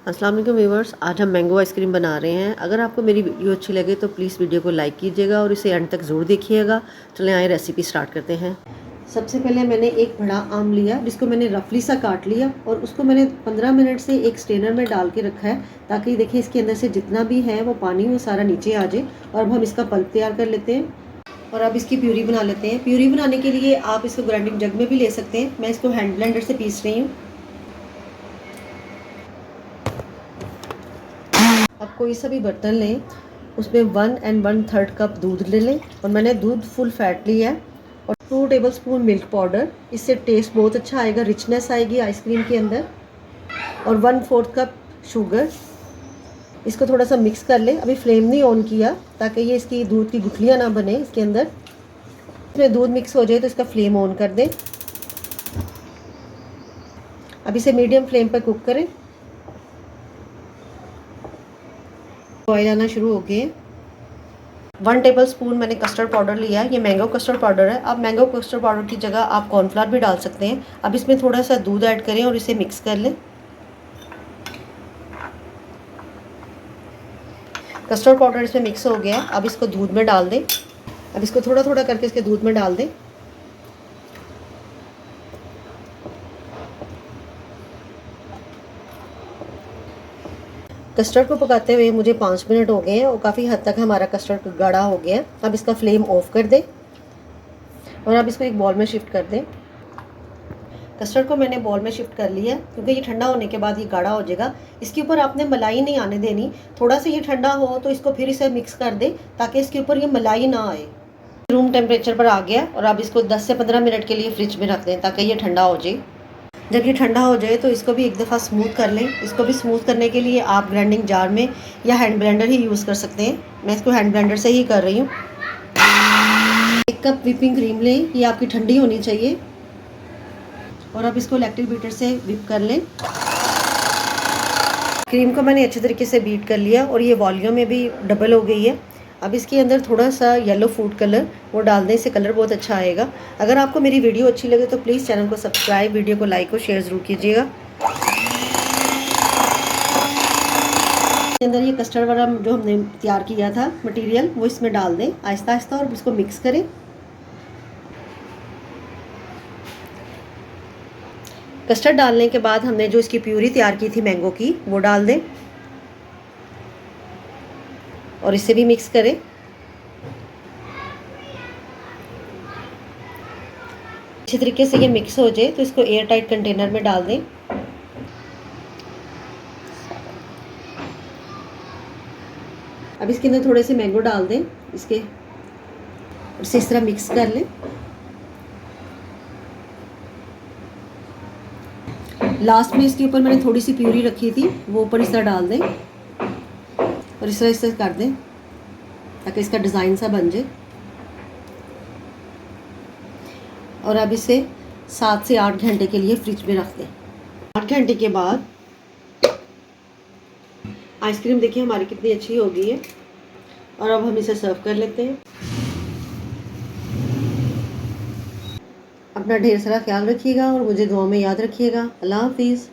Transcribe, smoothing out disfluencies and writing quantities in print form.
अस्सलाम वालेकुम व्यूअर्स, आज हम मैंगो आइसक्रीम बना रहे हैं। अगर आपको मेरी वीडियो अच्छी लगे तो प्लीज़ वीडियो को लाइक कीजिएगा और इसे एंड तक ज़रूर देखिएगा। चलें आए रेसिपी स्टार्ट करते हैं। सबसे पहले मैंने एक बड़ा आम लिया जिसको मैंने रफली सा काट लिया और उसको मैंने 15 मिनट से एक स्ट्रेनर में डाल के रखा है ताकि देखिए इसके अंदर से जितना भी है वो पानी वो सारा नीचे आ जाए। और अब हम इसका पल्प तैयार कर लेते हैं और अब इसकी प्यूरी बना लेते हैं। प्यूरी बनाने के लिए आप इसको ग्राइंडिंग जग में भी ले सकते हैं। मैं इसको हैंड ब्लेंडर से पीस रही हूँ। अब कोई सा भी बर्तन लें, उसमें 1 1/3 कप दूध ले लें और मैंने दूध फुल फैट लिया है और 2 टेबलस्पून मिल्क पाउडर। इससे टेस्ट बहुत अच्छा आएगा, रिचनेस आएगी आइसक्रीम के अंदर। और 1/4 कप शुगर। इसको थोड़ा सा मिक्स कर लें। अभी फ्लेम नहीं ऑन किया ताकि ये इसकी दूध की गुठलियाँ ना बने इसके अंदर। इसमें दूध मिक्स हो जाए तो इसका फ्लेम ऑन कर दें। अब इसे मीडियम फ्लेम पर कुक करें। बॉयल आना शुरू हो गए। 1 टेबलस्पून मैंने कस्टर्ड पाउडर लिया है। ये मैंगो कस्टर्ड पाउडर है। अब मैंगो कस्टर्ड पाउडर की जगह आप कॉर्नफ्लावर भी डाल सकते हैं। अब इसमें थोड़ा सा दूध ऐड करें और इसे मिक्स कर लें। कस्टर्ड पाउडर इसमें मिक्स हो गया। अब इसको दूध में डाल दें। अब इसको थोड़ा थोड़ा करके इसके दूध में डाल दें। कस्टर्ड को पकाते हुए मुझे 5 मिनट हो गए हैं और काफ़ी हद तक हमारा कस्टर्ड गाढ़ा हो गया है। अब इसका फ्लेम ऑफ कर दें और अब इसको एक बॉल में शिफ्ट कर दें। कस्टर्ड को मैंने बॉल में शिफ्ट कर लिया क्योंकि ये ठंडा होने के बाद ये गाढ़ा हो जाएगा। इसके ऊपर आपने मलाई नहीं आने देनी। थोड़ा सा ये ठंडा हो तो इसको फिर इसे मिक्स कर दें ताकि इसके ऊपर ये मलाई ना आए। रूम टेम्परेचर पर आ गया और अब इसको 10 से 15 मिनट के लिए फ्रिज में रख दें ताकि ये ठंडा हो जाए। जब ये ठंडा हो जाए तो इसको भी एक दफ़ा स्मूथ कर लें। इसको भी स्मूथ करने के लिए आप ग्राइंडिंग जार में या हैंड ब्लेंडर ही यूज़ कर सकते हैं। मैं इसको हैंड ब्लेंडर से ही कर रही हूँ। 1 कप व्हिपिंग क्रीम लें, ये आपकी ठंडी होनी चाहिए। और अब इसको इलेक्ट्रिक बीटर से व्हिप कर लें। क्रीम को मैंने अच्छे तरीके से बीट कर लिया और ये वॉल्यूम में भी डबल हो गई है। अब इसके अंदर थोड़ा सा येलो फूड कलर वो डाल दें, इससे कलर बहुत अच्छा आएगा। अगर आपको मेरी वीडियो अच्छी लगे तो प्लीज़ चैनल को सब्सक्राइब, वीडियो को लाइक और शेयर ज़रूर कीजिएगा। अंदर ये कस्टर्ड वाला जो हमने तैयार किया था मटेरियल वो इसमें डाल दें आहिस्ता आहिस्ता और इसको मिक्स करें। कस्टर्ड डालने के बाद हमने जो इसकी प्यूरी तैयार की थी मैंगो की वो डाल दें और इसे भी मिक्स करें। अच्छी तरीके से ये मिक्स हो जाए तो इसको एयर टाइट कंटेनर में डाल दें। अब इसके अंदर थोड़े से मैंगो डाल दें इसके और इस तरह मिक्स कर लें। लास्ट में इसके ऊपर मैंने थोड़ी सी प्यूरी रखी थी वो ऊपर इस तरह डाल दें और इस तरह कर दें ताकि इसका डिज़ाइन सा बन जाए। और अब इसे 7 से 8 घंटे के लिए फ्रिज में रख दें। 8 घंटे के बाद आइसक्रीम देखिए हमारी कितनी अच्छी हो गई है। और अब हम इसे सर्व कर लेते हैं। अपना ढेर सारा ख्याल रखिएगा और मुझे दुआ में याद रखिएगा। अल्लाह हाफिज़।